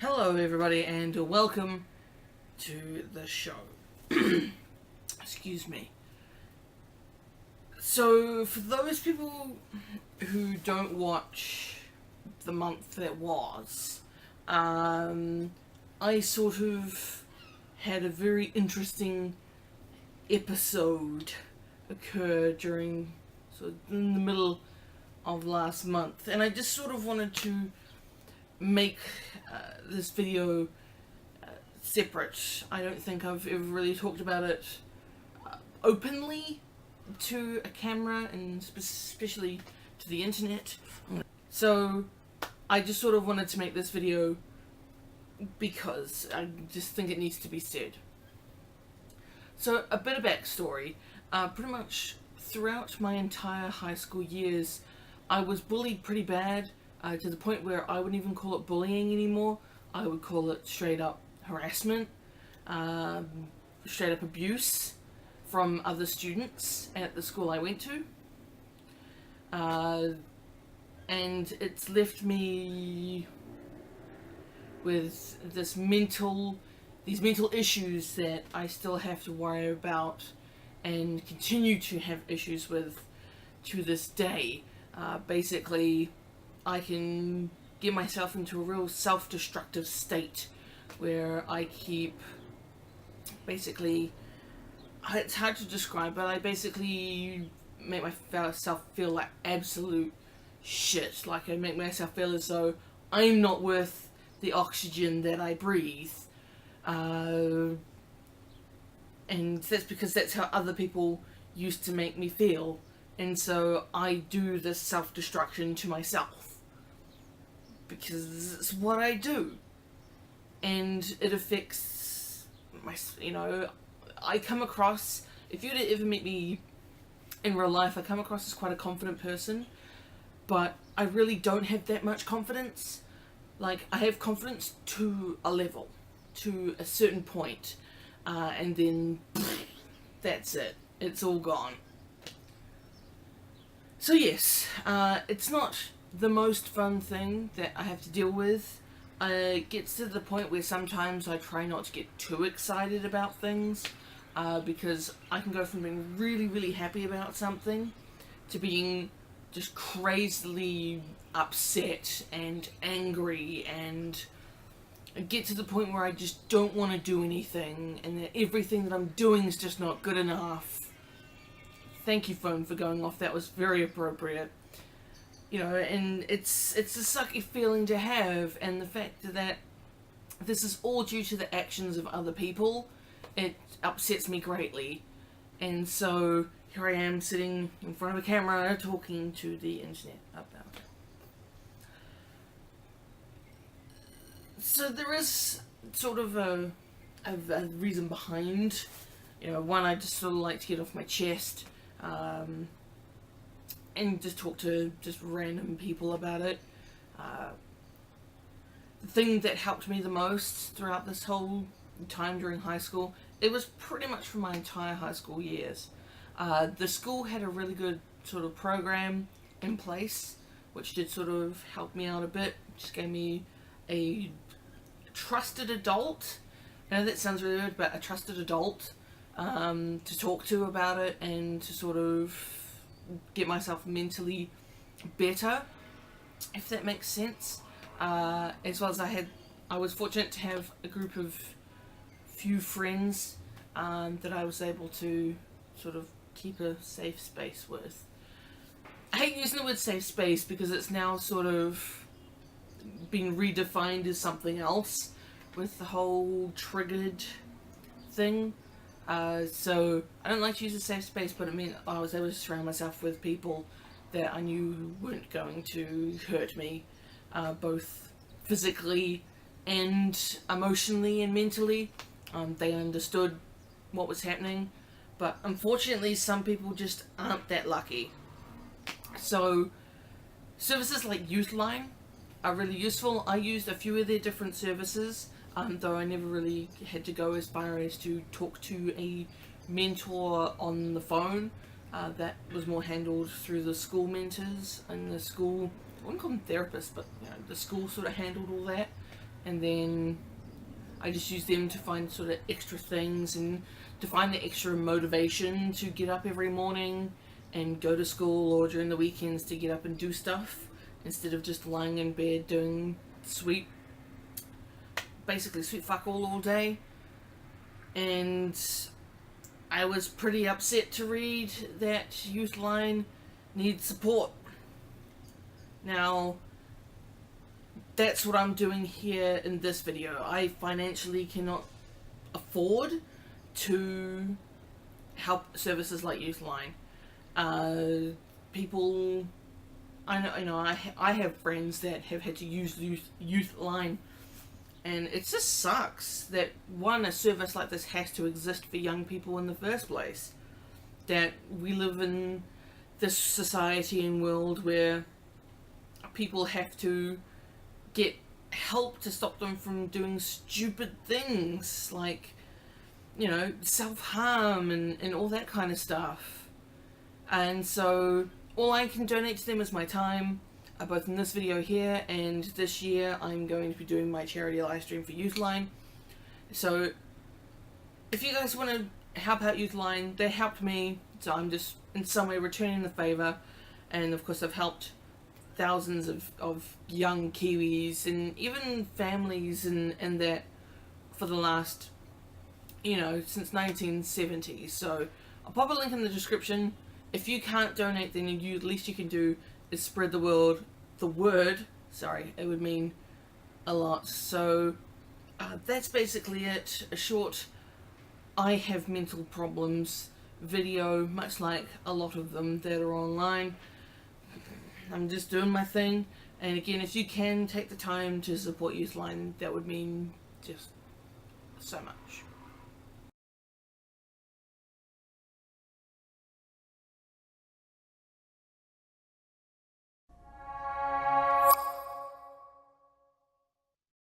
Hello everybody and welcome to the show. Excuse me. So for those people who don't watch the month that was, I sort of had a very interesting episode occur during in the middle of last month, and I just sort of wanted to make this video separate. I don't think I've ever really talked about it openly to a camera, and especially to the internet. So I just sort of wanted to make this video because I just think it needs to be said. So a bit of backstory. Pretty much throughout my entire high school years, I was bullied pretty bad, to the point where I wouldn't even call it bullying anymore. I would call it straight up harassment, straight up abuse from other students at the school I went to. And it's left me with these mental issues that I still have to worry about and continue to have issues with to this day. Basically, I can get myself into a real self-destructive state where I keep basically, it's hard to describe, but I basically make myself feel like absolute shit. Like I make myself feel as though I'm not worth the oxygen that I breathe. And that's because that's how other people used to make me feel. And so I do this self-destruction to myself, because it's what I do. And it affects my, I come across, if you were to ever meet me in real life, I come across as quite a confident person, but I really don't have that much confidence. Like, I have confidence to a level, to a certain point, and then that's it. It's all gone. So yes, it's not the most fun thing that I have to deal with. It gets to the point where sometimes I try not to get too excited about things, because I can go from being really, really happy about something to being just crazily upset and angry, and get to the point where I just don't want to do anything, and that everything that I'm doing is just not good enough. Thank you, phone, for going off. That was very appropriate. And it's a sucky feeling to have, and the fact that this is all due to the actions of other people, it upsets me greatly. And so here I am sitting in front of a camera talking to the internet about it. So there is sort of a reason behind, one, I just sort of like to get off my chest, and just talk to just random people about it. The thing that helped me the most throughout this whole time during high school, it was pretty much for my entire high school years. The school had a really good sort of program in place, which did sort of help me out a bit. Just gave me a trusted adult. I know that sounds really weird, but a trusted adult to talk to about it, and to sort of get myself mentally better, if that makes sense. As well as I was fortunate to have a group of few friends that I was able to sort of keep a safe space with. I hate using the word safe space because it's now sort of been redefined as something else with the whole triggered thing. So I don't like to use a safe space, but it meant I was able to surround myself with people that I knew weren't going to hurt me, both physically and emotionally and mentally. They understood what was happening, but unfortunately some people just aren't that lucky. So services like Youthline are really useful. I used a few of their different services, though I never really had to go as far as to talk to a mentor on the phone. That was more handled through the school mentors and the school, I wouldn't call them therapists, but the school sort of handled all that. and then I just use them to find sort of extra things and to find the extra motivation to get up every morning and go to school, or during the weekends to get up and do stuff instead of just lying in bed doing basically sweet fuck all day. And I was pretty upset to read that Youthline needs support. Now, that's what I'm doing here in this video. I financially cannot afford to help services like Youthline. People, I have friends that have had to use Youthline, and it just sucks that a service like this has to exist for young people in the first place. That we live in this society and world where people have to get help to stop them from doing stupid things like, self-harm and all that kind of stuff. And so all I can donate to them is my time, both in this video here and this year I'm going to be doing my charity live stream for Youthline. So if you guys want to help out Youthline, they helped me, so I'm just in some way returning the favour. And of course I've helped thousands of young Kiwis and even families and that for the last, since 1970s. So I'll pop a link in the description. If you can't donate, then at least you can do is spread the word. It would mean a lot. So that's basically it. A short I have mental problems video, much like a lot of them that are online. I'm just doing my thing, and again, if you can take the time to support Youthline, that would mean just so much.